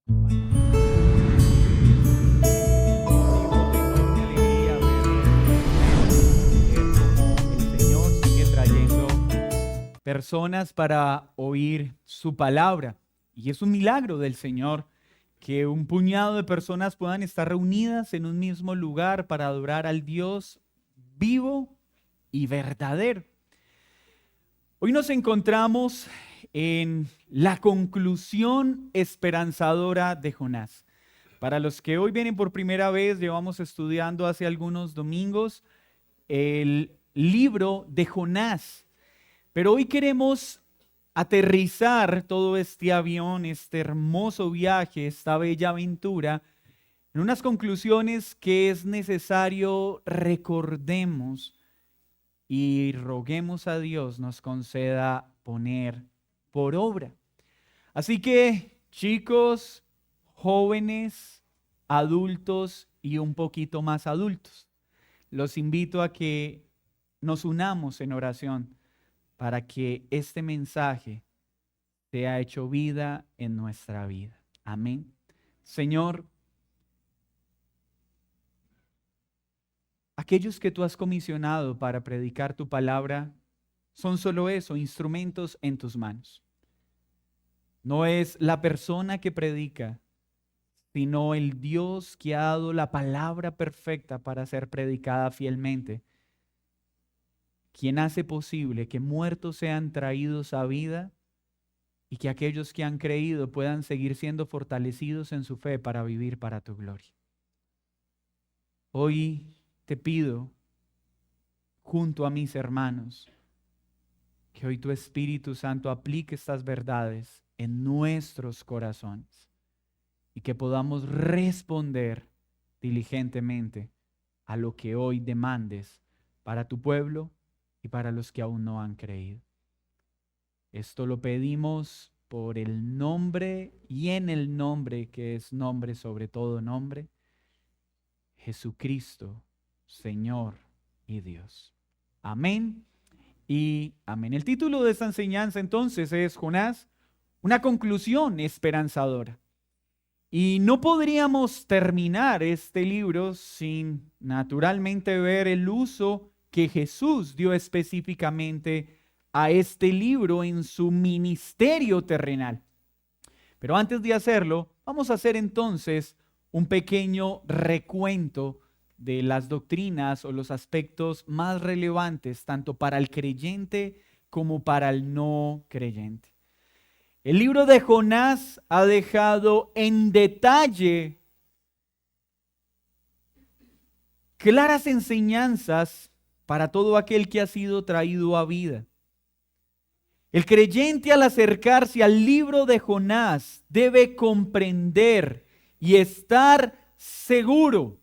Motivo de enorme alegría ver cómo el Señor sigue trayendo personas para oír su palabra. Y es un milagro del Señor que un puñado de personas puedan estar reunidas en un mismo lugar para adorar al Dios vivo y verdadero. Hoy nos encontramos en la conclusión esperanzadora de Jonás. Para los que hoy vienen por primera vez, llevamos estudiando hace algunos domingos el libro de Jonás. Pero hoy queremos aterrizar todo este avión, este hermoso viaje, esta bella aventura, en unas conclusiones que es necesario recordemos y roguemos a Dios nos conceda poner por obra. Así que, chicos, jóvenes, adultos y un poquito más adultos, los invito a que nos unamos en oración para que este mensaje sea hecho vida en nuestra vida. Amén. Señor, aquellos que tú has comisionado para predicar tu palabra son solo eso, instrumentos en tus manos. No es la persona que predica, sino el Dios que ha dado la palabra perfecta para ser predicada fielmente, quien hace posible que muertos sean traídos a vida y que aquellos que han creído puedan seguir siendo fortalecidos en su fe para vivir para tu gloria. Hoy te pido, junto a mis hermanos, que hoy tu Espíritu Santo aplique estas verdades en nuestros corazones y que podamos responder diligentemente a lo que hoy demandes para tu pueblo y para los que aún no han creído. Esto lo pedimos por el nombre y en el nombre que es nombre sobre todo nombre, Jesucristo, Señor y Dios. Amén y amén. El título de esta enseñanza entonces es Jonás, una conclusión esperanzadora. Y no podríamos terminar este libro sin naturalmente ver el uso que Jesús dio específicamente a este libro en su ministerio terrenal. Pero antes de hacerlo, vamos a hacer entonces un pequeño recuento de las doctrinas o los aspectos más relevantes tanto para el creyente como para el no creyente. El libro de Jonás ha dejado en detalle claras enseñanzas para todo aquel que ha sido traído a vida. El creyente al acercarse al libro de Jonás debe comprender y estar seguro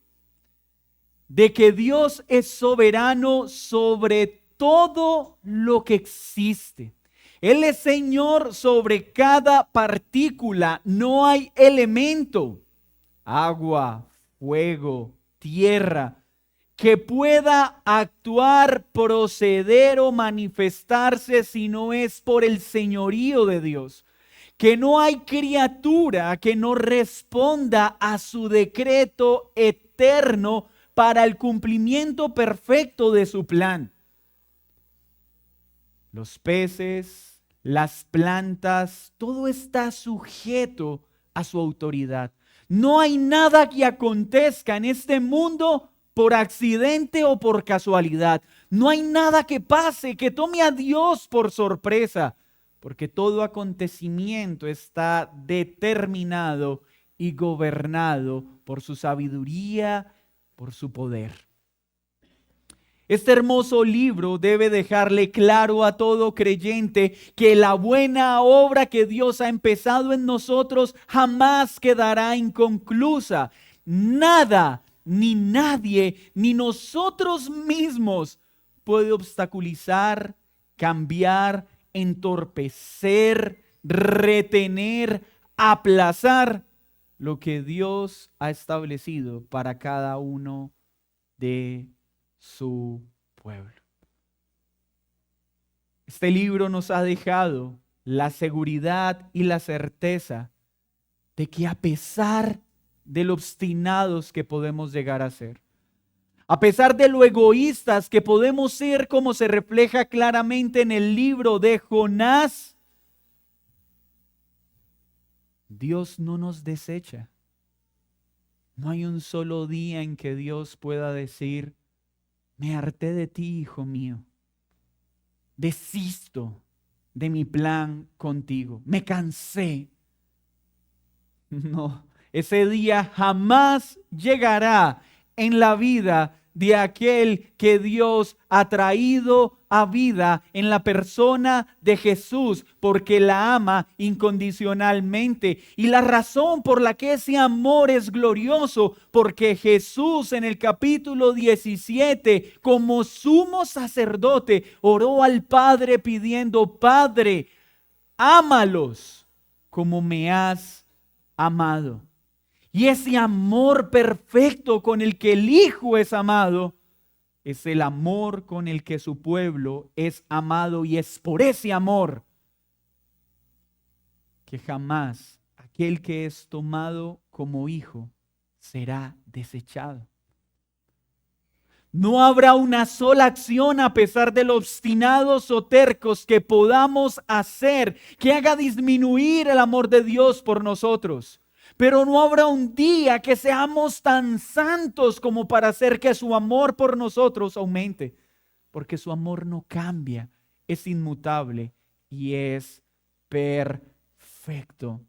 de que Dios es soberano sobre todo lo que existe. Él es Señor sobre cada partícula. No hay elemento, agua, fuego, tierra, que pueda actuar, proceder o manifestarse si no es por el señorío de Dios. Que no hay criatura que no responda a su decreto eterno para el cumplimiento perfecto de su plan. Los peces, las plantas, todo está sujeto a su autoridad. No hay nada que acontezca en este mundo por accidente o por casualidad. No hay nada que pase, que tome a Dios por sorpresa, porque todo acontecimiento está determinado y gobernado por su sabiduría, por su poder. Este hermoso libro debe dejarle claro a todo creyente que la buena obra que Dios ha empezado en nosotros jamás quedará inconclusa. Nada, ni nadie, ni nosotros mismos puede obstaculizar, cambiar, entorpecer, retener, aplazar lo que Dios ha establecido para cada uno de su pueblo. Este libro nos ha dejado la seguridad y la certeza de que a pesar de lo obstinados que podemos llegar a ser, a pesar de lo egoístas que podemos ser, como se refleja claramente en el libro de Jonás, Dios no nos desecha. No hay un solo día en que Dios pueda decir: me harté de ti, hijo mío. Desisto de mi plan contigo. Me cansé. No, ese día jamás llegará en la vida de aquel que Dios ha traído a vida en la persona de Jesús, porque la ama incondicionalmente. Y la razón por la que ese amor es glorioso, porque Jesús en el capítulo 17, como sumo sacerdote, oró al Padre pidiendo: Padre, ámalos como me has amado. Y ese amor perfecto con el que el Hijo es amado es el amor con el que su pueblo es amado, y es por ese amor que jamás aquel que es tomado como hijo será desechado. No habrá una sola acción, a pesar de lo obstinados o tercos que podamos hacer, que haga disminuir el amor de Dios por nosotros. Pero no habrá un día que seamos tan santos como para hacer que su amor por nosotros aumente. Porque su amor no cambia, es inmutable y es perfecto.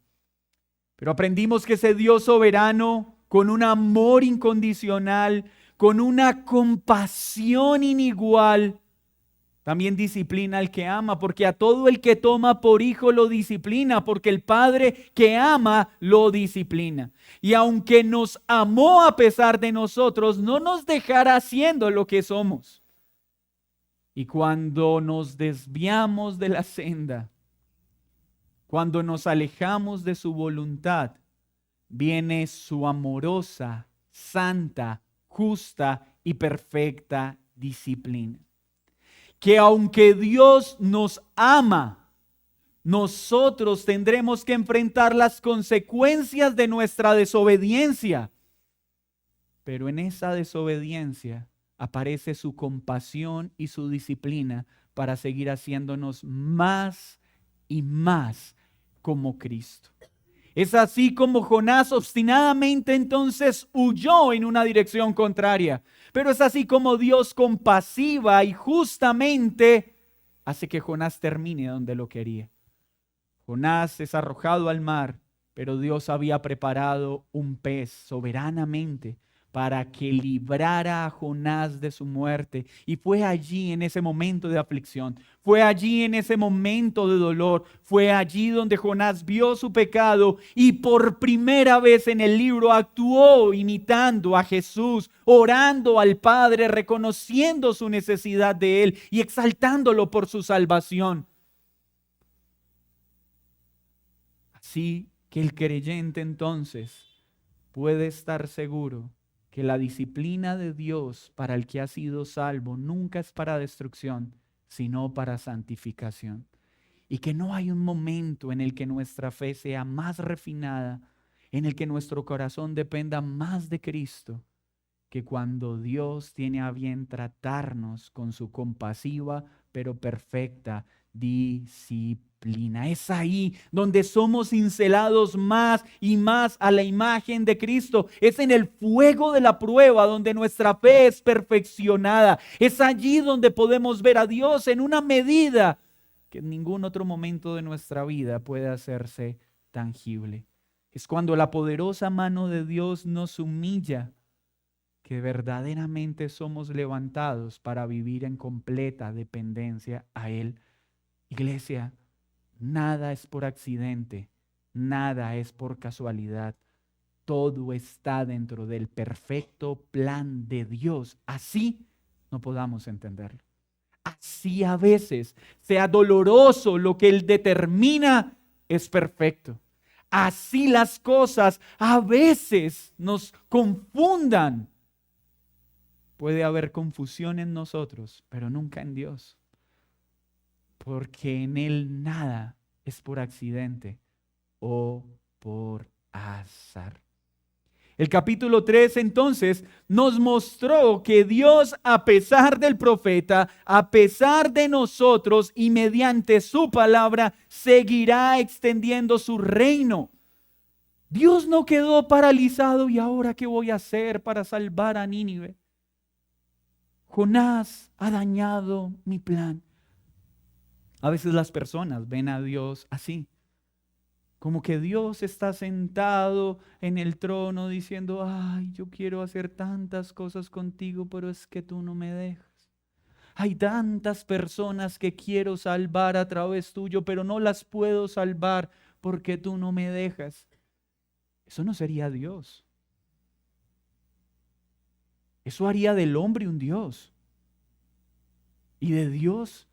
Pero aprendimos que ese Dios soberano, con un amor incondicional, con una compasión inigual, también disciplina al que ama, porque a todo el que toma por hijo lo disciplina, porque el Padre que ama lo disciplina. Y aunque nos amó a pesar de nosotros, no nos dejará siendo lo que somos. Y cuando nos desviamos de la senda, cuando nos alejamos de su voluntad, viene su amorosa, santa, justa y perfecta disciplina. Que aunque Dios nos ama, nosotros tendremos que enfrentar las consecuencias de nuestra desobediencia. Pero en esa desobediencia aparece su compasión y su disciplina para seguir haciéndonos más y más como Cristo. Es así como Jonás obstinadamente entonces huyó en una dirección contraria. Pero es así como Dios compasiva y justamente hace que Jonás termine donde lo quería. Jonás es arrojado al mar, pero Dios había preparado un pez soberanamente para que librara a Jonás de su muerte. Y fue allí en ese momento de aflicción, fue allí en ese momento de dolor, fue allí donde Jonás vio su pecado y por primera vez en el libro actuó imitando a Jesús, orando al Padre, reconociendo su necesidad de Él y exaltándolo por su salvación. Así que el creyente entonces puede estar seguro que la disciplina de Dios para el que ha sido salvo nunca es para destrucción, sino para santificación. Y que no hay un momento en el que nuestra fe sea más refinada, en el que nuestro corazón dependa más de Cristo, que cuando Dios tiene a bien tratarnos con su compasiva pero perfecta disciplina. Es ahí donde somos cincelados más y más a la imagen de Cristo. Es en el fuego de la prueba donde nuestra fe es perfeccionada. Es allí donde podemos ver a Dios en una medida que en ningún otro momento de nuestra vida puede hacerse tangible. Es cuando la poderosa mano de Dios nos humilla que verdaderamente somos levantados para vivir en completa dependencia a Él. Iglesia, nada es por accidente, nada es por casualidad. Todo está dentro del perfecto plan de Dios. Así no podamos entenderlo. Así a veces sea doloroso, lo que Él determina es perfecto. Así las cosas a veces nos confundan. Puede haber confusión en nosotros, pero nunca en Dios. Porque en Él nada es por accidente o por azar. El capítulo 3 entonces nos mostró que Dios, a pesar del profeta, a pesar de nosotros y mediante su palabra, seguirá extendiendo su reino. Dios no quedó paralizado. ¿Y ahora qué voy a hacer para salvar a Nínive? Jonás ha dañado mi plan. A veces las personas ven a Dios así, como que Dios está sentado en el trono diciendo: ay, yo quiero hacer tantas cosas contigo, pero es que tú no me dejas. Hay tantas personas que quiero salvar a través tuyo, pero no las puedo salvar porque tú no me dejas. Eso no sería Dios. Eso haría del hombre un Dios. Y de Dios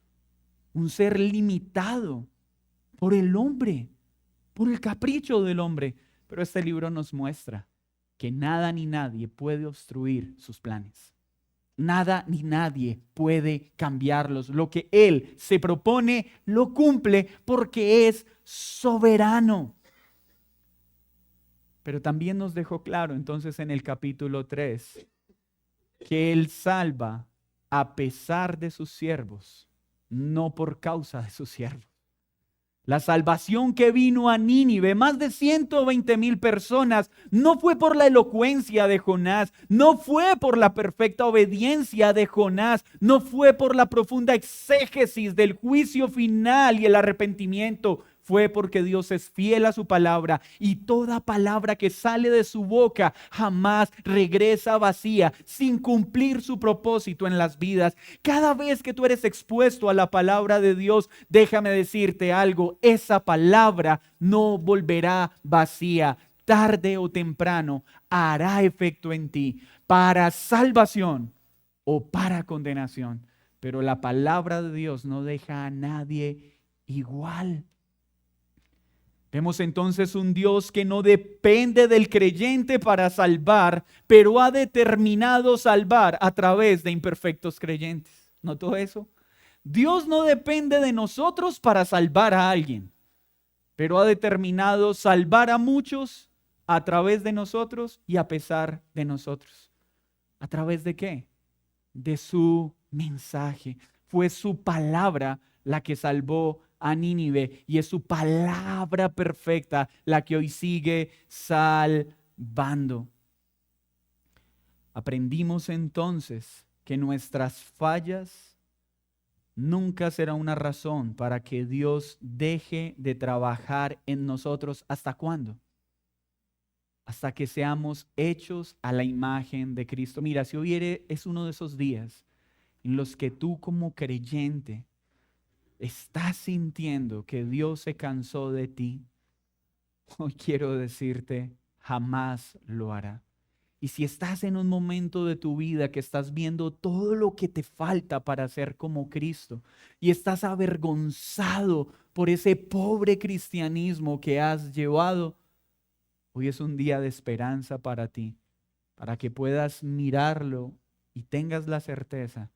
un ser limitado por el hombre, por el capricho del hombre. Pero este libro nos muestra que nada ni nadie puede obstruir sus planes. Nada ni nadie puede cambiarlos. Lo que Él se propone, lo cumple porque es soberano. Pero también nos dejó claro entonces en el capítulo 3 que Él salva a pesar de sus siervos, no por causa de sus siervos. La salvación que vino a Nínive, más de 120,000 personas, no fue por la elocuencia de Jonás, no fue por la perfecta obediencia de Jonás, no fue por la profunda exégesis del juicio final y el arrepentimiento. Fue porque Dios es fiel a su palabra y toda palabra que sale de su boca jamás regresa vacía, sin cumplir su propósito en las vidas. Cada vez que tú eres expuesto a la palabra de Dios, déjame decirte algo: esa palabra no volverá vacía. Tarde o temprano hará efecto en ti, para salvación o para condenación. Pero la palabra de Dios no deja a nadie igual. Vemos entonces un Dios que no depende del creyente para salvar, pero ha determinado salvar a través de imperfectos creyentes. ¿Notó eso? Dios no depende de nosotros para salvar a alguien, pero ha determinado salvar a muchos a través de nosotros y a pesar de nosotros. ¿A través de qué? De su mensaje. Fue su palabra la que salvó a Nínive y es su palabra perfecta la que hoy sigue salvando. Aprendimos entonces que nuestras fallas nunca será una razón para que Dios deje de trabajar en nosotros. ¿Hasta cuándo? Hasta que seamos hechos a la imagen de Cristo. Mira, si hoy es uno de esos días en los que tú como creyente estás sintiendo que Dios se cansó de ti, hoy quiero decirte: jamás lo hará. Y si estás en un momento de tu vida que estás viendo todo lo que te falta para ser como Cristo y estás avergonzado por ese pobre cristianismo que has llevado, hoy es un día de esperanza para ti, para que puedas mirarlo y tengas la certeza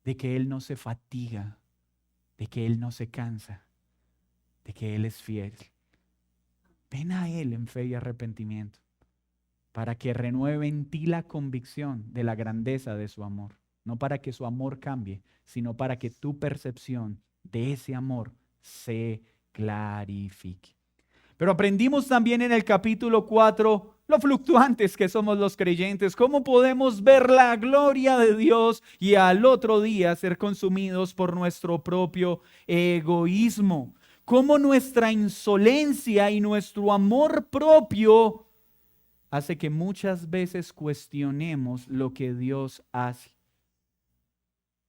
de que Él no se fatiga, de que Él no se cansa, de que Él es fiel. Ven a Él en fe y arrepentimiento para que renueve en ti la convicción de la grandeza de su amor. No para que su amor cambie, sino para que tu percepción de ese amor se clarifique. Pero aprendimos también en el capítulo 4 lo fluctuantes que somos los creyentes, cómo podemos ver la gloria de Dios y al otro día ser consumidos por nuestro propio egoísmo, cómo nuestra insolencia y nuestro amor propio hace que muchas veces cuestionemos lo que Dios hace.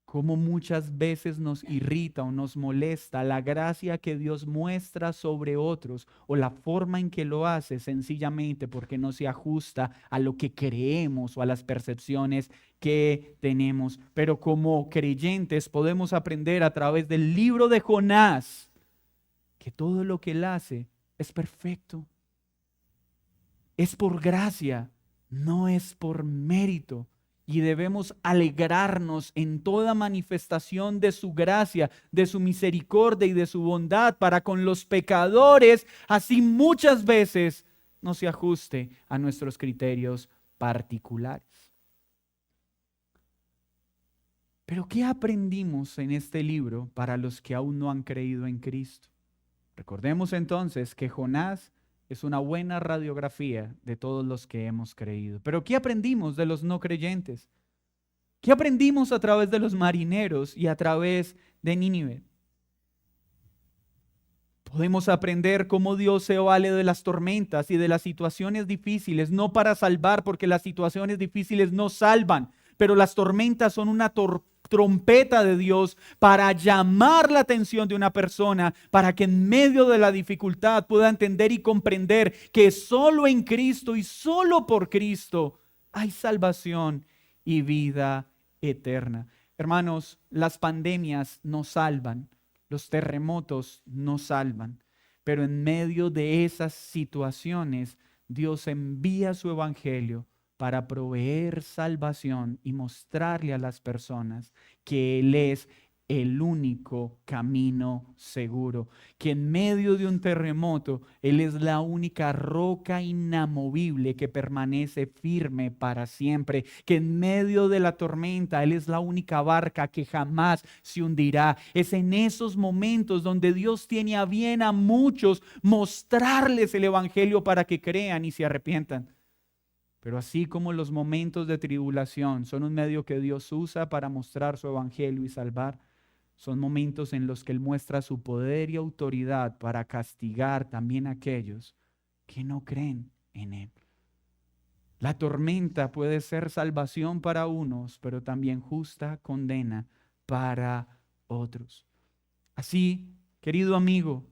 Cómo muchas veces nos irrita o nos molesta la gracia que Dios muestra sobre otros o la forma en que lo hace, sencillamente porque no se ajusta a lo que creemos o a las percepciones que tenemos. Pero como creyentes podemos aprender a través del libro de Jonás que todo lo que Él hace es perfecto. Es por gracia, no es por mérito. Y debemos alegrarnos en toda manifestación de su gracia, de su misericordia y de su bondad para con los pecadores, así muchas veces no se ajuste a nuestros criterios particulares. Pero ¿qué aprendimos en este libro para los que aún no han creído en Cristo? Recordemos entonces que Jonás es una buena radiografía de todos los que hemos creído. Pero ¿qué aprendimos de los no creyentes? ¿Qué aprendimos a través de los marineros y a través de Nínive? Podemos aprender cómo Dios se vale de las tormentas y de las situaciones difíciles, no para salvar, porque las situaciones difíciles no salvan, pero las tormentas son una trompeta de Dios para llamar la atención de una persona, para que en medio de la dificultad pueda entender y comprender que solo en Cristo y solo por Cristo hay salvación y vida eterna. Hermanos, las pandemias no salvan, los terremotos no salvan, pero en medio de esas situaciones Dios envía su evangelio para proveer salvación y mostrarle a las personas que Él es el único camino seguro, que en medio de un terremoto Él es la única roca inamovible que permanece firme para siempre, que en medio de la tormenta Él es la única barca que jamás se hundirá. Es en esos momentos donde Dios tiene a bien a muchos mostrarles el evangelio para que crean y se arrepientan. Pero así como los momentos de tribulación son un medio que Dios usa para mostrar su evangelio y salvar, son momentos en los que Él muestra su poder y autoridad para castigar también a aquellos que no creen en Él. La tormenta puede ser salvación para unos, pero también justa condena para otros. Así, querido amigo,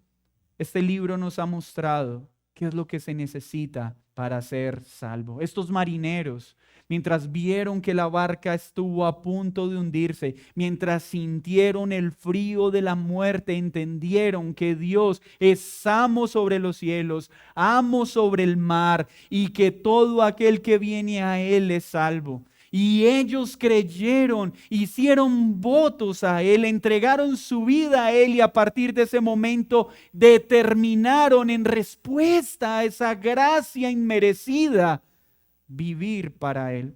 este libro nos ha mostrado qué es lo que se necesita para ser salvo. Estos marineros, mientras vieron que la barca estuvo a punto de hundirse, mientras sintieron el frío de la muerte, entendieron que Dios es amo sobre los cielos, amo sobre el mar, y que todo aquel que viene a Él es salvo. Y ellos creyeron, hicieron votos a Él, entregaron su vida a Él, y a partir de ese momento determinaron en respuesta a esa gracia inmerecida vivir para Él.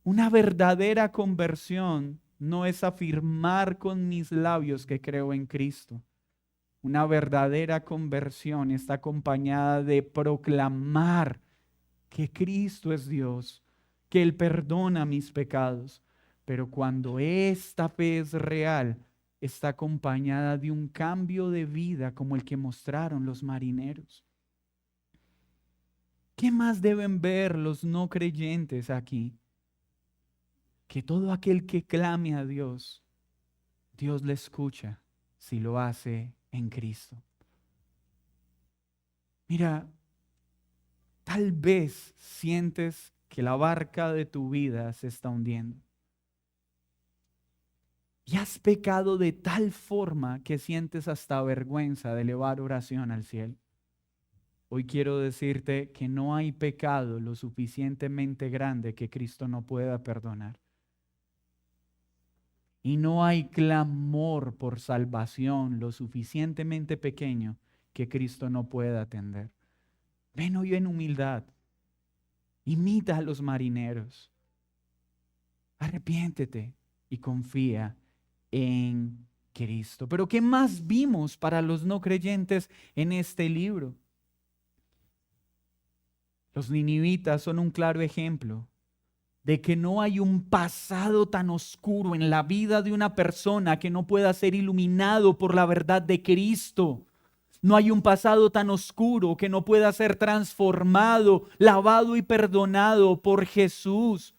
Una verdadera conversión no es afirmar con mis labios que creo en Cristo. Una verdadera conversión está acompañada de proclamar que Cristo es Dios, que Él perdona mis pecados. Pero cuando esta fe es real, está acompañada de un cambio de vida como el que mostraron los marineros. ¿Qué más deben ver los no creyentes aquí? Que todo aquel que clame a Dios, Dios le escucha si lo hace en Cristo. Mira, tal vez sientes que la barca de tu vida se está hundiendo. Y has pecado de tal forma que sientes hasta vergüenza de elevar oración al cielo. Hoy quiero decirte que no hay pecado lo suficientemente grande que Cristo no pueda perdonar. Y no hay clamor por salvación lo suficientemente pequeño que Cristo no pueda atender. Ven hoy en humildad. Imita a los marineros. Arrepiéntete y confía en Cristo. Pero ¿qué más vimos para los no creyentes en este libro? Los ninivitas son un claro ejemplo de que no hay un pasado tan oscuro en la vida de una persona que no pueda ser iluminado por la verdad de Cristo. No hay un pasado tan oscuro que no pueda ser transformado, lavado y perdonado por Jesús.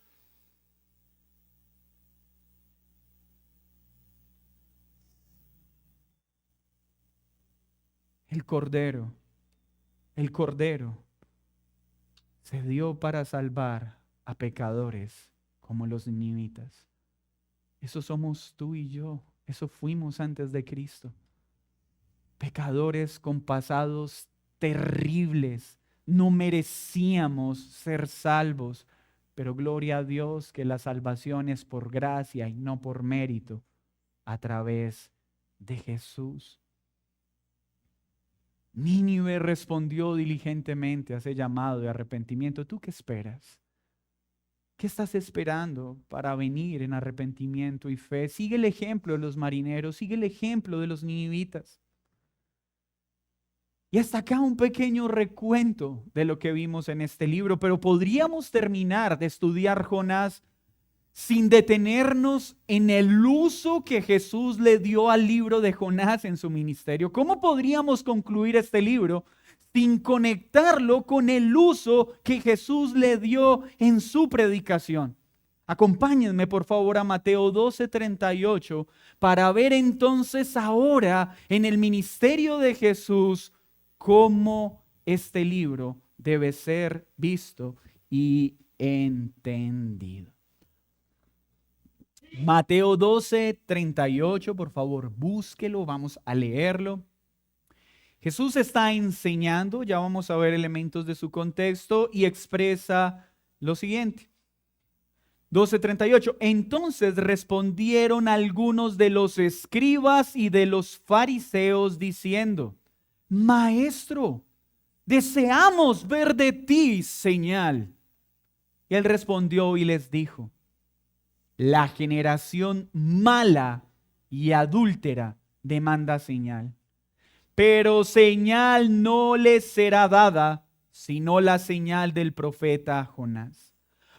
El Cordero se dio para salvar a pecadores como los ninivitas. Eso somos tú y yo, eso fuimos antes de Cristo. Pecadores con pasados terribles, no merecíamos ser salvos, pero gloria a Dios que la salvación es por gracia y no por mérito a través de Jesús. Nínive respondió diligentemente a ese llamado de arrepentimiento. ¿Tú qué esperas? ¿Qué estás esperando para venir en arrepentimiento y fe? Sigue el ejemplo de los marineros, sigue el ejemplo de los ninivitas. Y hasta acá un pequeño recuento de lo que vimos en este libro, pero podríamos terminar de estudiar Jonás sin detenernos en el uso que Jesús le dio al libro de Jonás en su ministerio. ¿Cómo podríamos concluir este libro sin conectarlo con el uso que Jesús le dio en su predicación? Acompáñenme por favor a Mateo 12:38 para ver entonces ahora en el ministerio de Jesús cómo este libro debe ser visto y entendido. Mateo 12:38, por favor, búsquelo, vamos a leerlo. Jesús está enseñando, ya vamos a ver elementos de su contexto y expresa lo siguiente. 12:38, entonces respondieron algunos de los escribas y de los fariseos diciendo, Maestro, deseamos ver de ti señal. Y él respondió y les dijo, la generación mala y adúltera demanda señal, pero señal no les será dada, sino la señal del profeta Jonás.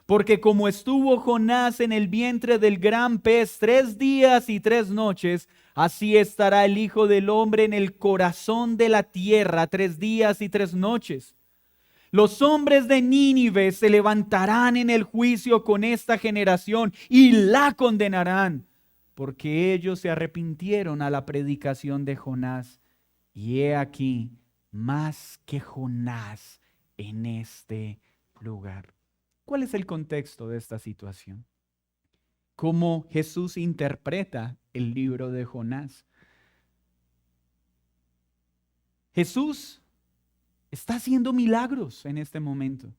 Porque como estuvo Jonás en el vientre del gran pez 3 días y 3 noches, así estará el Hijo del Hombre en el corazón de la tierra 3 días y 3 noches. Los hombres de Nínive se levantarán en el juicio con esta generación y la condenarán, porque ellos se arrepintieron a la predicación de Jonás. Y he aquí, más que Jonás en este lugar. ¿Cuál es el contexto de esta situación? ¿Cómo Jesús interpreta el libro de Jonás? Jesús está haciendo milagros en este momento.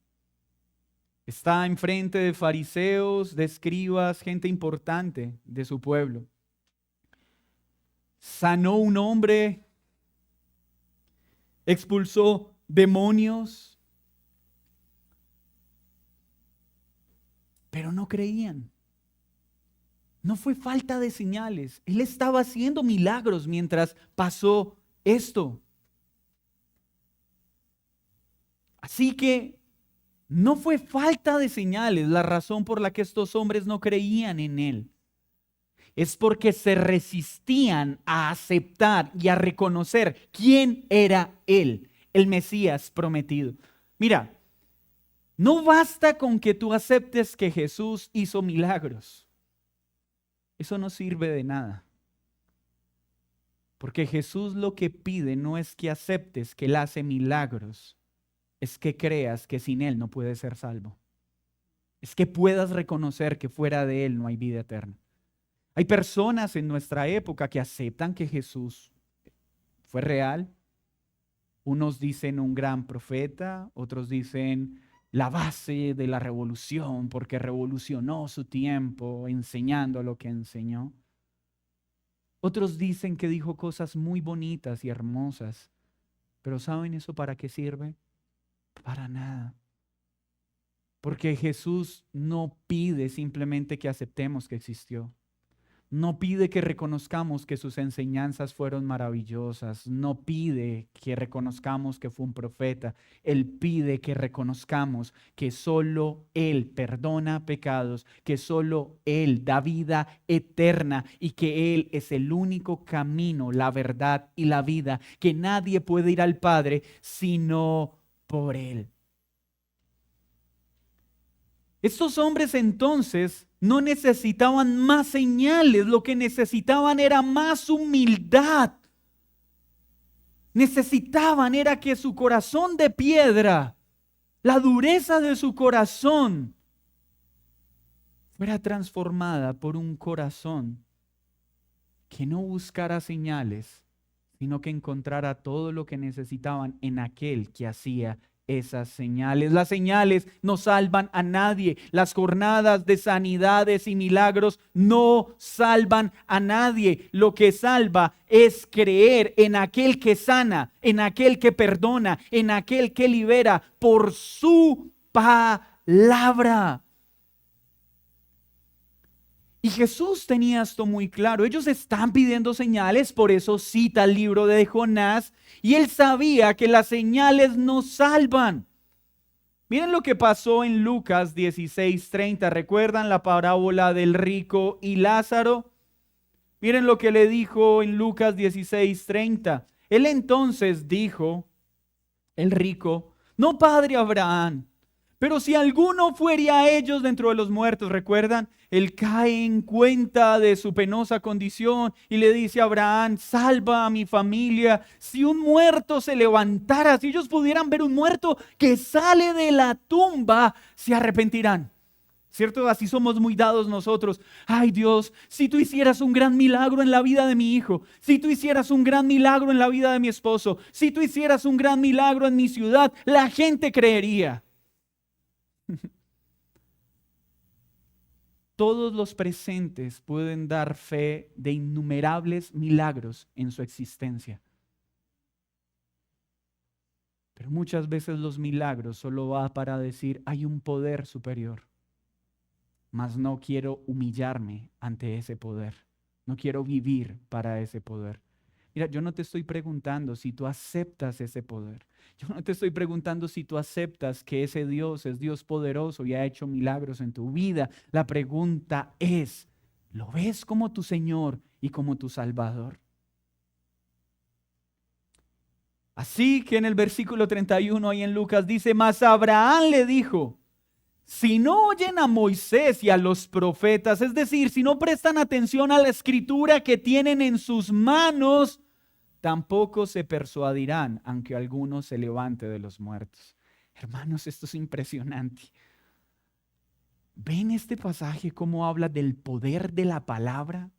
Está enfrente de fariseos, de escribas, gente importante de su pueblo. Sanó un hombre, expulsó demonios, pero no creían. No fue falta de señales. Él estaba haciendo milagros mientras pasó esto. Así que no fue falta de señales la razón por la que estos hombres no creían en él. Es porque se resistían a aceptar y a reconocer quién era él, el Mesías prometido. Mira, no basta con que tú aceptes que Jesús hizo milagros. Eso no sirve de nada. Porque Jesús lo que pide no es que aceptes que Él hace milagros, es que creas que sin Él no puedes ser salvo. Es que puedas reconocer que fuera de Él no hay vida eterna. Hay personas en nuestra época que aceptan que Jesús fue real. Unos dicen un gran profeta, otros dicen la base de la revolución porque revolucionó su tiempo enseñando lo que enseñó. Otros dicen que dijo cosas muy bonitas y hermosas, pero ¿saben eso para qué sirve? Para nada. Porque Jesús no pide simplemente que aceptemos que existió. No pide que reconozcamos que sus enseñanzas fueron maravillosas. No pide que reconozcamos que fue un profeta. Él pide que reconozcamos que solo Él perdona pecados, que solo Él da vida eterna y que Él es el único camino, la verdad y la vida, que nadie puede ir al Padre sino por Él. Estos hombres entonces no necesitaban más señales, lo que necesitaban era más humildad. Necesitaban era que su corazón de piedra, la dureza de su corazón, fuera transformada por un corazón que no buscara señales, sino que encontrara todo lo que necesitaban en aquel que hacía esas señales. Las señales no salvan a nadie. Las jornadas de sanidades y milagros no salvan a nadie. Lo que salva es creer en aquel que sana, en aquel que perdona, en aquel que libera por su palabra. Y Jesús tenía esto muy claro. Ellos están pidiendo señales, por eso cita el libro de Jonás. Y él sabía que las señales no salvan. Miren lo que pasó en Lucas 16:30. ¿Recuerdan la parábola del rico y Lázaro? Miren lo que le dijo en Lucas 16:30. Él entonces dijo, el rico: no, padre Abraham, pero si alguno fuere a ellos dentro de los muertos, ¿recuerdan? Él cae en cuenta de su penosa condición y le dice a Abraham: salva a mi familia. Si un muerto se levantara, si ellos pudieran ver un muerto que sale de la tumba, se arrepentirán. ¿Cierto? Así somos muy dados nosotros. Ay Dios, si tú hicieras un gran milagro en la vida de mi hijo, si tú hicieras un gran milagro en la vida de mi esposo, si tú hicieras un gran milagro en mi ciudad, la gente creería. Todos los presentes pueden dar fe de innumerables milagros en su existencia. Pero muchas veces los milagros solo va para decir: hay un poder superior. Mas no quiero humillarme ante ese poder. No quiero vivir para ese poder. Mira, yo no te estoy preguntando si tú aceptas ese poder. Yo no te estoy preguntando si tú aceptas que ese Dios es Dios poderoso y ha hecho milagros en tu vida. La pregunta es: ¿lo ves como tu Señor y como tu Salvador? Así que en el versículo 31 ahí en Lucas dice: mas Abraham le dijo: si no oyen a Moisés y a los profetas, es decir, si no prestan atención a la escritura que tienen en sus manos, tampoco se persuadirán, aunque alguno se levante de los muertos. Hermanos, esto es impresionante. ¿Ven este pasaje cómo habla del poder de la palabra?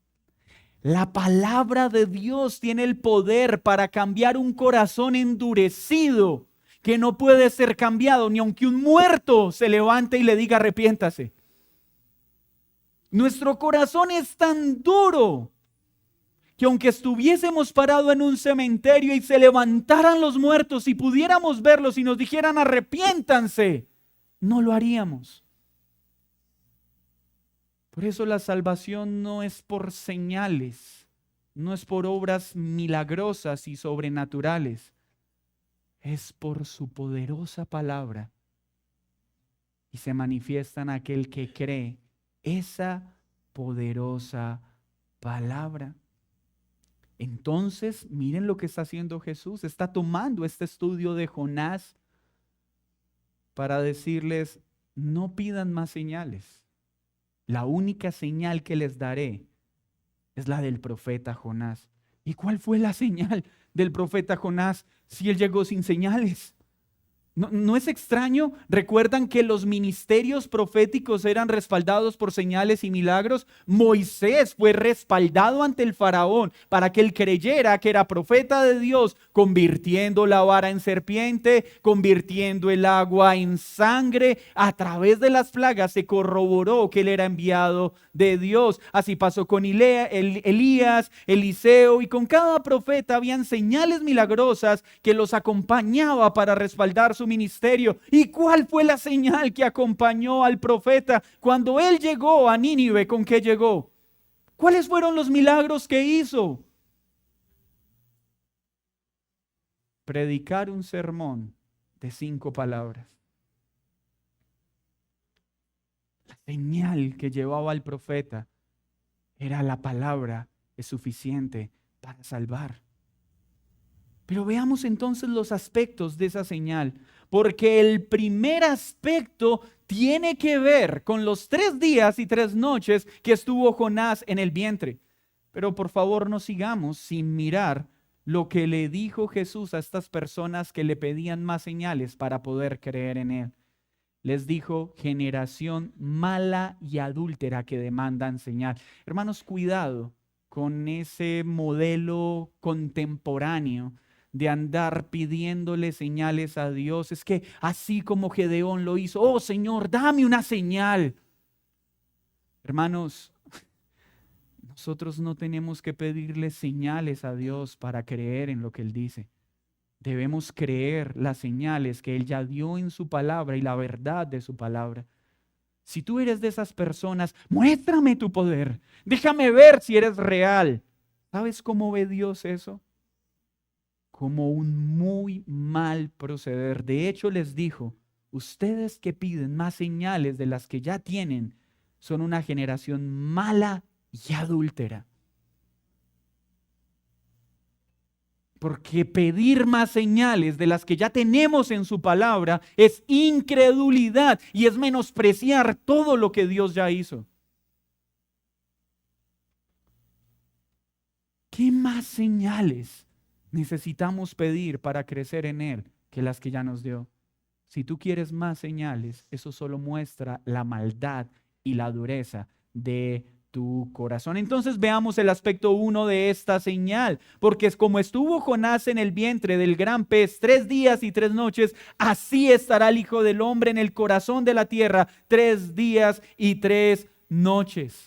La palabra de Dios tiene el poder para cambiar un corazón endurecido que no puede ser cambiado ni aunque un muerto se levante y le diga: arrepiéntase. Nuestro corazón es tan duro que aunque estuviésemos parados en un cementerio y se levantaran los muertos y pudiéramos verlos y nos dijeran: arrepiéntanse, no lo haríamos. Por eso la salvación no es por señales, no es por obras milagrosas y sobrenaturales. Es por su poderosa palabra y se manifiesta en aquel que cree esa poderosa palabra. Entonces, miren lo que está haciendo Jesús. Está tomando este estudio de Jonás para decirles: no pidan más señales. La única señal que les daré es la del profeta Jonás. ¿Y cuál fue la señal del profeta Jonás si él llegó sin señales? ¿No es extraño? ¿Recuerdan que los ministerios proféticos eran respaldados por señales y milagros? Moisés fue respaldado ante el faraón para que él creyera que era profeta de Dios, convirtiendo la vara en serpiente, convirtiendo el agua en sangre. A través de las plagas se corroboró que él era enviado de Dios. Así pasó con Elías, Eliseo, y con cada profeta habían señales milagrosas que los acompañaba para respaldar su ministerio. ¿Y cuál fue la señal que acompañó al profeta cuando él llegó a Nínive? ¿Con qué llegó? ¿Cuáles fueron los milagros que hizo? Predicar un sermón de 5 palabras. La señal que llevaba al profeta era: la palabra es suficiente para salvar. Pero veamos entonces los aspectos de esa señal, porque el primer aspecto tiene que ver con los 3 días y 3 noches que estuvo Jonás en el vientre. Pero por favor no sigamos sin mirar lo que le dijo Jesús a estas personas que le pedían más señales para poder creer en él. Les dijo: generación mala y adúltera que demandan señal. Hermanos, cuidado con ese modelo contemporáneo de andar pidiéndole señales a Dios. Es que así como Gedeón lo hizo, oh Señor, dame una señal. Hermanos, nosotros no tenemos que pedirle señales a Dios para creer en lo que Él dice. Debemos creer las señales que Él ya dio en su palabra y la verdad de su palabra. Si tú eres de esas personas, muéstrame tu poder. Déjame ver si eres real. ¿Sabes cómo ve Dios eso? Como un muy mal proceder. De hecho, les dijo, ustedes que piden más señales de las que ya tienen, son una generación mala y adúltera. Porque pedir más señales de las que ya tenemos en su palabra es incredulidad y es menospreciar todo lo que Dios ya hizo. ¿Qué más señales necesitamos pedir para crecer en Él que las que ya nos dio? Si tú quieres más señales, eso solo muestra la maldad y la dureza de tu corazón. Entonces veamos el aspecto 1 de esta señal, porque es como estuvo Jonás en el vientre del gran pez 3 días y 3 noches, así estará el Hijo del Hombre en el corazón de la tierra 3 días y 3 noches.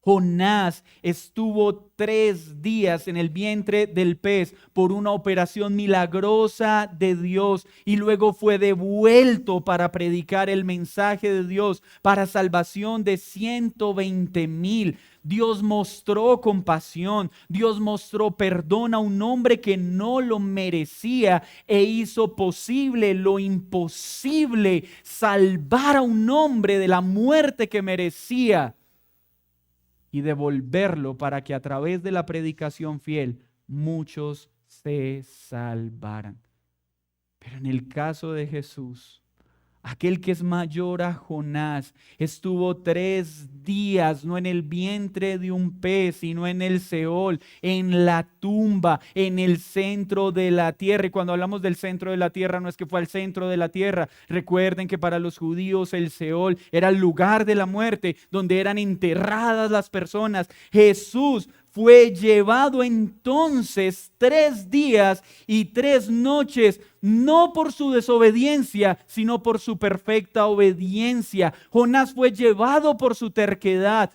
Jonás estuvo 3 días en el vientre del pez por una operación milagrosa de Dios y luego fue devuelto para predicar el mensaje de Dios para salvación de 120,000. Dios mostró compasión, Dios mostró perdón a un hombre que no lo merecía e hizo posible lo imposible, salvar a un hombre de la muerte que merecía y devolverlo para que a través de la predicación fiel muchos se salvaran. Pero en el caso de Jesús, aquel que es mayor a Jonás, estuvo 3 días, no en el vientre de un pez, sino en el Seol, en la tumba, en el centro de la tierra. Y cuando hablamos del centro de la tierra, no es que fue al centro de la tierra. Recuerden que para los judíos el Seol era el lugar de la muerte, donde eran enterradas las personas. Jesús fue llevado entonces 3 días y 3 noches, no por su desobediencia, sino por su perfecta obediencia. Jonás fue llevado por su terquedad,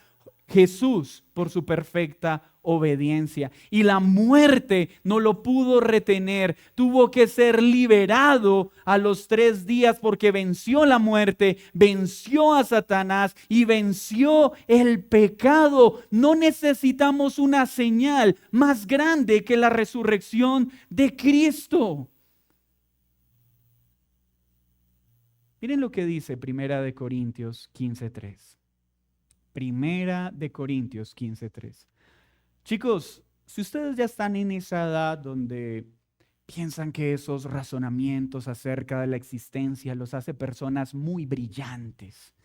Jesús por su perfecta obediencia. Y la muerte no lo pudo retener, tuvo que ser liberado a los 3 días porque venció la muerte, venció a Satanás y venció el pecado. No necesitamos una señal más grande que la resurrección de Cristo. Miren lo que dice Primera de Corintios 15:3. Primera de Corintios 15:3. Chicos, si ustedes ya están en esa edad donde piensan que esos razonamientos acerca de la existencia los hace personas muy brillantes,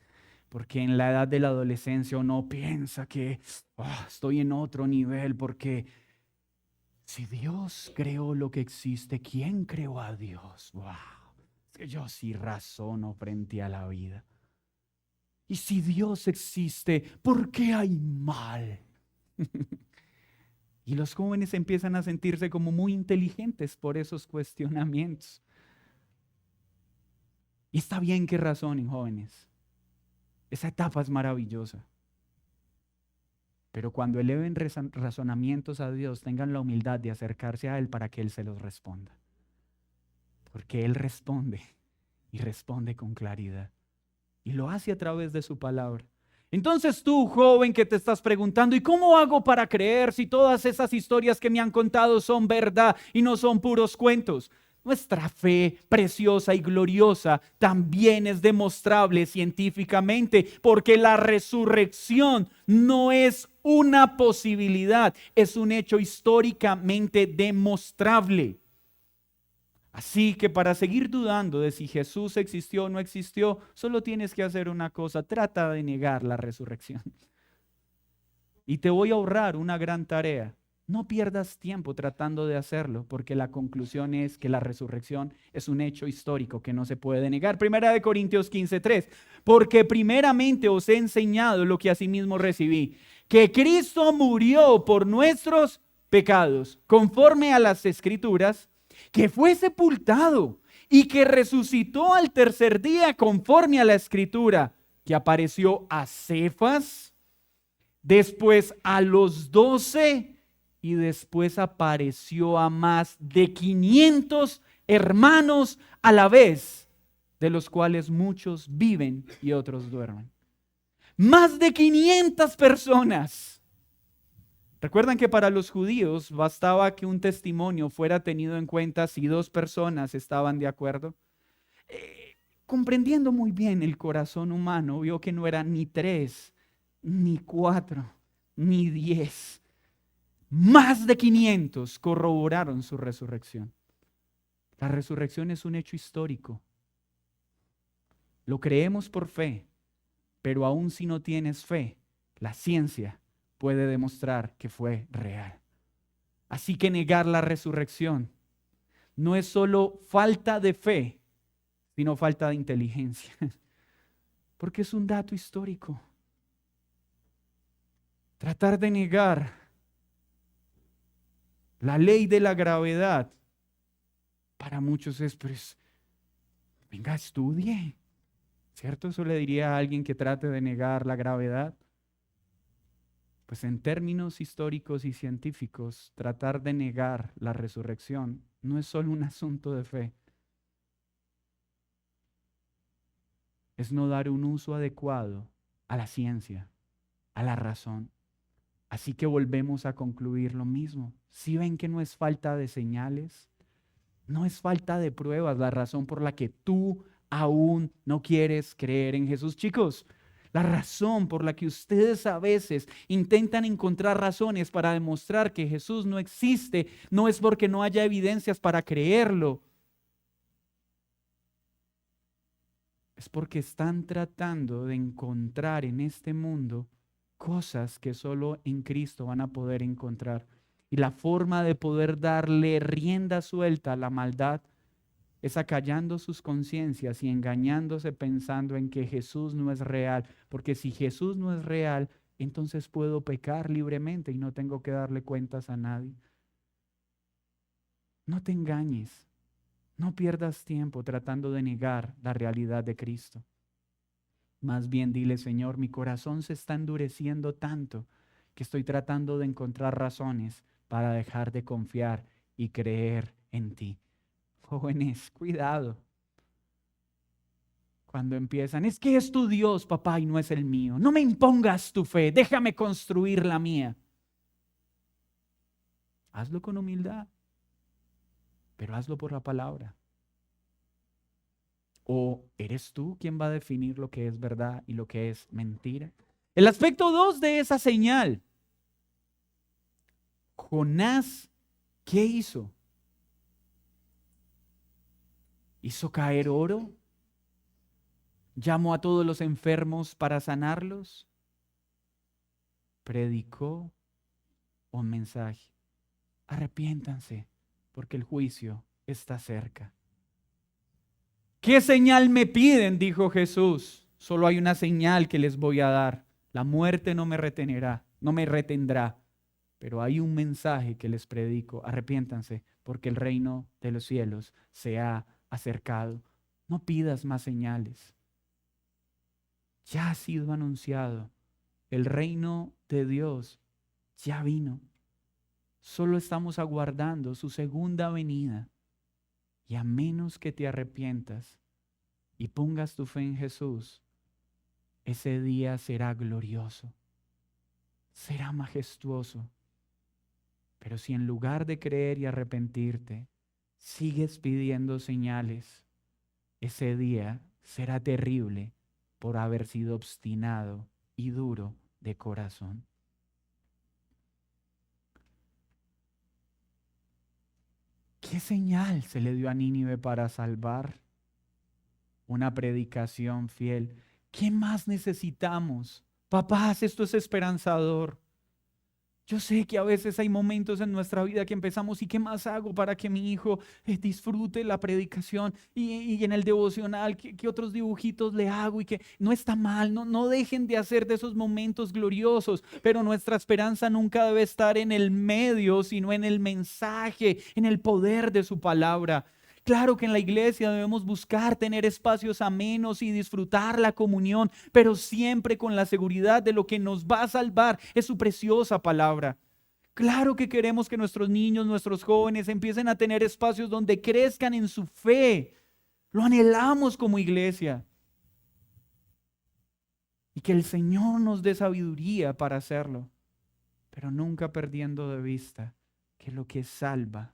porque en la edad de la adolescencia uno piensa que estoy en otro nivel, porque si Dios creó lo que existe, ¿quién creó a Dios? Es que yo sí razono frente a la vida. Y si Dios existe, ¿por qué hay mal? Y los jóvenes empiezan a sentirse como muy inteligentes por esos cuestionamientos. Y está bien que razonen, jóvenes. Esa etapa es maravillosa. Pero cuando eleven razonamientos a Dios, tengan la humildad de acercarse a Él para que Él se los responda. Porque Él responde y responde con claridad. Y lo hace a través de su palabra. Entonces tú, joven, que te estás preguntando, ¿y cómo hago para creer si todas esas historias que me han contado son verdad y no son puros cuentos? Nuestra fe preciosa y gloriosa también es demostrable científicamente, porque la resurrección no es una posibilidad, es un hecho históricamente demostrable. Así que para seguir dudando de si Jesús existió o no existió, solo tienes que hacer una cosa: trata de negar la resurrección. Y te voy a ahorrar una gran tarea. No pierdas tiempo tratando de hacerlo, porque la conclusión es que la resurrección es un hecho histórico que no se puede negar. Primera de Corintios 15:3. Porque primeramente os he enseñado lo que asimismo recibí, que Cristo murió por nuestros pecados, conforme a las Escrituras, que fue sepultado y que resucitó al tercer día, conforme a la Escritura, que apareció a Cefas, después a los 12 y después apareció a más de 500 hermanos a la vez, de los cuales muchos viven y otros duermen. Más de 500 personas. Recuerdan que para los judíos bastaba que un testimonio fuera tenido en cuenta si 2 personas estaban de acuerdo. Comprendiendo muy bien el corazón humano, vio que no eran ni 3, ni 4, ni 10. Más de 500 corroboraron su resurrección. La resurrección es un hecho histórico. Lo creemos por fe, pero aún si no tienes fe, la ciencia puede demostrar que fue real. Así que negar la resurrección no es solo falta de fe, sino falta de inteligencia, porque es un dato histórico. Tratar de negar la ley de la gravedad para muchos es, pues, venga, estudie, ¿cierto? Eso le diría a alguien que trate de negar la gravedad. Pues en términos históricos y científicos, tratar de negar la resurrección no es solo un asunto de fe. Es no dar un uso adecuado a la ciencia, a la razón. Así que volvemos a concluir lo mismo. ¿Sí ven que no es falta de señales? No es falta de pruebas la razón por la que tú aún no quieres creer en Jesús. Chicos, la razón por la que ustedes a veces intentan encontrar razones para demostrar que Jesús no existe, no es porque no haya evidencias para creerlo. Es porque están tratando de encontrar en este mundo cosas que solo en Cristo van a poder encontrar. Y la forma de poder darle rienda suelta a la maldad es acallando sus conciencias y engañándose pensando en que Jesús no es real. Porque si Jesús no es real, entonces puedo pecar libremente y no tengo que darle cuentas a nadie. No te engañes. No pierdas tiempo tratando de negar la realidad de Cristo. Más bien dile, Señor, mi corazón se está endureciendo tanto que estoy tratando de encontrar razones para dejar de confiar y creer en ti. Jóvenes, cuidado. Cuando empiezan, es que es tu Dios, papá, y no es el mío. No me impongas tu fe, déjame construir la mía. Hazlo con humildad, pero hazlo por la palabra. ¿O eres tú quien va a definir lo que es verdad y lo que es mentira? El aspecto 2 de esa señal. Jonás, ¿qué hizo? ¿Hizo caer oro? ¿Llamó a todos los enfermos para sanarlos? ¿Predicó un mensaje? Arrepiéntanse, porque el juicio está cerca. ¿Qué señal me piden?, dijo Jesús. Solo hay una señal que les voy a dar. La muerte no me retendrá. Pero hay un mensaje que les predico. Arrepiéntanse, porque el reino de los cielos se ha acercado. No pidas más señales. Ya ha sido anunciado. El reino de Dios ya vino. Solo estamos aguardando su segunda venida. Y a menos que te arrepientas y pongas tu fe en Jesús, ese día será glorioso, será majestuoso. Pero si en lugar de creer y arrepentirte, sigues pidiendo señales, ese día será terrible por haber sido obstinado y duro de corazón. ¿Qué señal se le dio a Nínive para salvar? Una predicación fiel. ¿Qué más necesitamos? Papás, esto es esperanzador. Yo sé que a veces hay momentos en nuestra vida que empezamos, ¿y qué más hago para que mi hijo disfrute la predicación y en el devocional? ¿Qué otros dibujitos le hago? Y que no está mal, no dejen de hacer de esos momentos gloriosos, pero nuestra esperanza nunca debe estar en el medio, sino en el mensaje, en el poder de su palabra. Claro que en la iglesia debemos buscar tener espacios amenos y disfrutar la comunión, pero siempre con la seguridad de lo que nos va a salvar es su preciosa palabra. Claro que queremos que nuestros niños, nuestros jóvenes empiecen a tener espacios donde crezcan en su fe. Lo anhelamos como iglesia. Y que el Señor nos dé sabiduría para hacerlo, pero nunca perdiendo de vista que lo que salva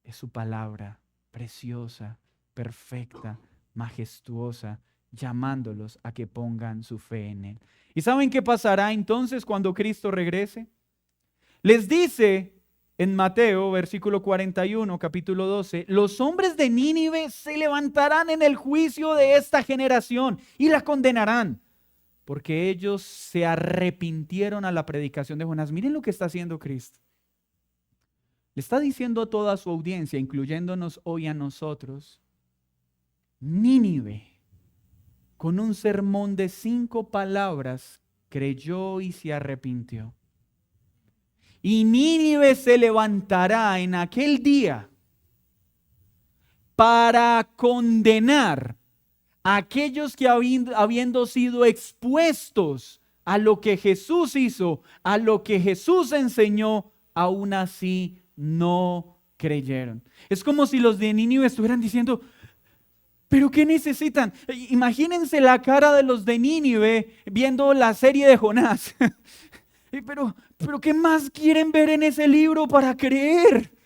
es su palabra preciosa, perfecta, majestuosa, llamándolos a que pongan su fe en Él. ¿Y saben qué pasará entonces cuando Cristo regrese? Les dice en Mateo, versículo 41, capítulo 12, los hombres de Nínive se levantarán en el juicio de esta generación y la condenarán, porque ellos se arrepintieron a la predicación de Jonás. Miren lo que está haciendo Cristo. Le está diciendo a toda su audiencia, incluyéndonos hoy a nosotros, Nínive, con un sermón de 5 palabras, creyó y se arrepintió. Y Nínive se levantará en aquel día para condenar a aquellos que habiendo sido expuestos a lo que Jesús hizo, a lo que Jesús enseñó, aún así no creyeron. Es como si los de Nínive estuvieran diciendo, ¿pero qué necesitan? Imagínense la cara de los de Nínive viendo la serie de Jonás. Pero ¿qué más quieren ver en ese libro para creer?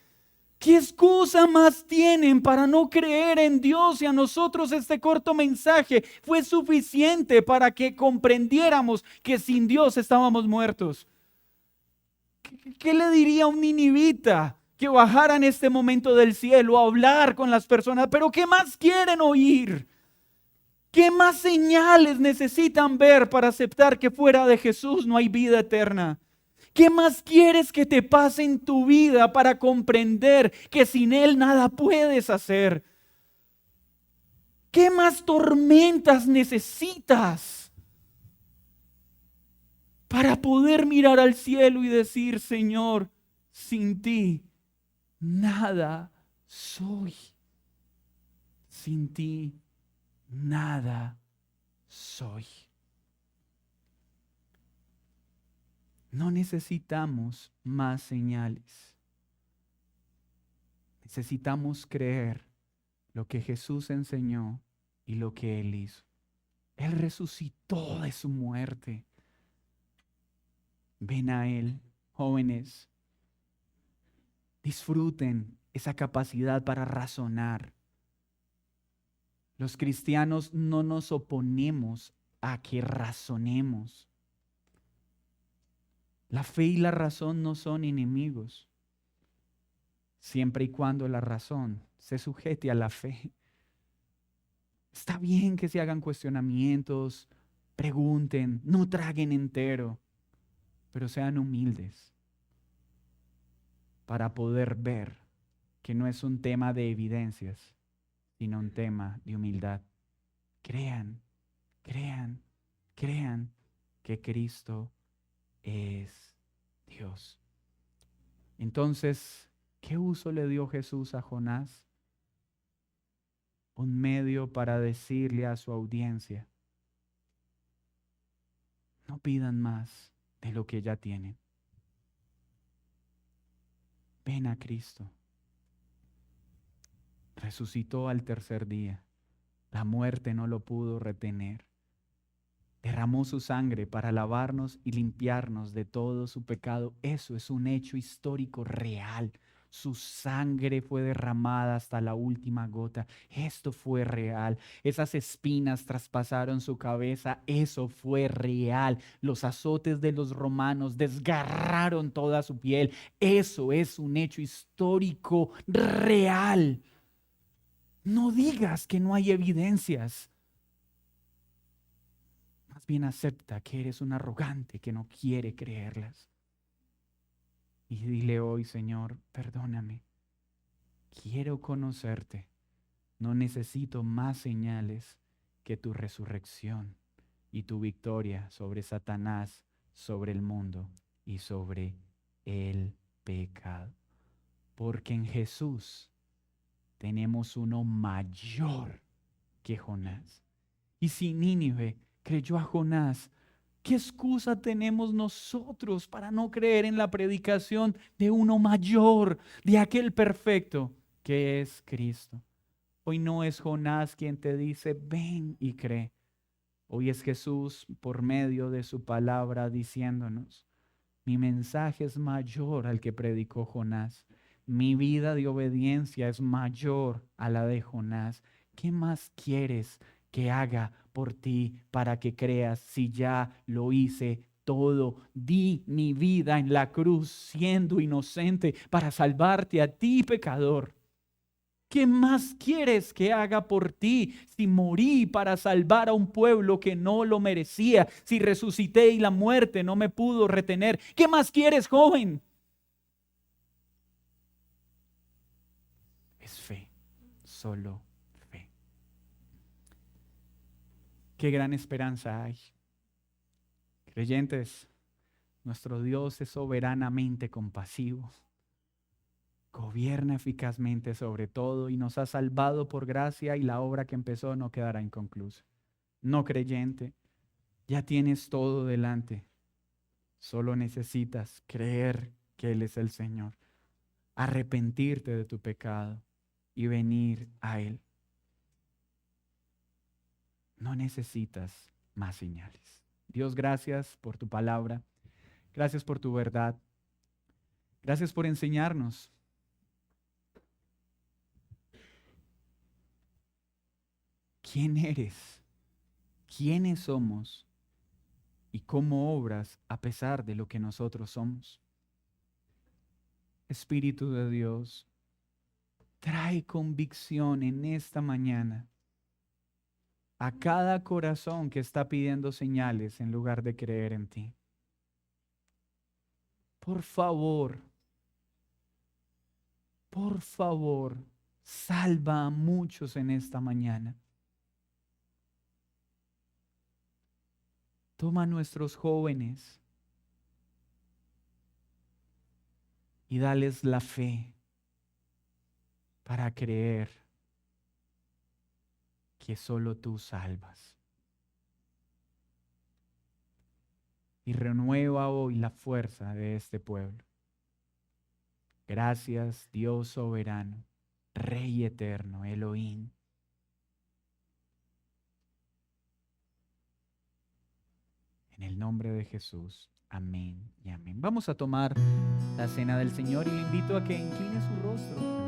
¿Qué excusa más tienen para no creer en Dios? Y a nosotros este corto mensaje fue suficiente para que comprendiéramos que sin Dios estábamos muertos. ¿Qué le diría a un ninivita que bajara en este momento del cielo a hablar con las personas? ¿Pero qué más quieren oír? ¿Qué más señales necesitan ver para aceptar que fuera de Jesús no hay vida eterna? ¿Qué más quieres que te pase en tu vida para comprender que sin Él nada puedes hacer? ¿Qué más tormentas necesitas para poder mirar al cielo y decir, Señor, sin ti nada soy? Sin ti nada soy. No necesitamos más señales. Necesitamos creer lo que Jesús enseñó y lo que Él hizo. Él resucitó de su muerte. Ven a Él, jóvenes. Disfruten esa capacidad para razonar. Los cristianos no nos oponemos a que razonemos. La fe y la razón no son enemigos, siempre y cuando la razón se sujete a la fe. Está bien que se hagan cuestionamientos, pregunten, no traguen entero, pero sean humildes para poder ver que no es un tema de evidencias, sino un tema de humildad. Crean que Cristo es Dios. Entonces, ¿qué uso le dio Jesús a Jonás? Un medio para decirle a su audiencia, no pidan más de lo que ya tienen. Ven a Cristo. Resucitó al tercer día. La muerte no lo pudo retener. Derramó su sangre para lavarnos y limpiarnos de todo su pecado. Eso es un hecho histórico real. Su sangre fue derramada hasta la última gota. Esto fue real. Esas espinas traspasaron su cabeza. Eso fue real. Los azotes de los romanos desgarraron toda su piel. Eso es un hecho histórico real. No digas que no hay evidencias. Más bien acepta que eres un arrogante que no quiere creerlas. Y dile hoy, Señor, perdóname. Quiero conocerte. No necesito más señales que tu resurrección y tu victoria sobre Satanás, sobre el mundo y sobre el pecado. Porque en Jesús tenemos uno mayor que Jonás. Y si Nínive creyó a Jonás, ¿qué excusa tenemos nosotros para no creer en la predicación de uno mayor, de aquel perfecto que es Cristo? Hoy no es Jonás quien te dice, ven y cree. Hoy es Jesús por medio de su palabra diciéndonos, mi mensaje es mayor al que predicó Jonás. Mi vida de obediencia es mayor a la de Jonás. ¿Qué más quieres que haga por ti para que creas si ya lo hice todo? Di mi vida en la cruz siendo inocente para salvarte a ti, pecador. ¿Qué más quieres que haga por ti si morí para salvar a un pueblo que no lo merecía? Si resucité y la muerte no me pudo retener. ¿Qué más quieres, joven? Es fe, solo fe. Qué gran esperanza hay. Creyentes, nuestro Dios es soberanamente compasivo. Gobierna eficazmente sobre todo y nos ha salvado por gracia y la obra que empezó no quedará inconclusa. No creyente, ya tienes todo delante. Solo necesitas creer que Él es el Señor, arrepentirte de tu pecado y venir a Él. No necesitas más señales. Dios, gracias por tu palabra. Gracias por tu verdad. Gracias por enseñarnos quién eres, quiénes somos y cómo obras a pesar de lo que nosotros somos. Espíritu de Dios, trae convicción en esta mañana a cada corazón que está pidiendo señales en lugar de creer en ti. Por favor, salva a muchos en esta mañana. Toma a nuestros jóvenes y dales la fe para creer que solo tú salvas. Y renueva hoy la fuerza de este pueblo. Gracias, Dios soberano, Rey eterno, Elohim. En el nombre de Jesús. Amén y amén. Vamos a tomar la cena del Señor y le invito a que incline su rostro.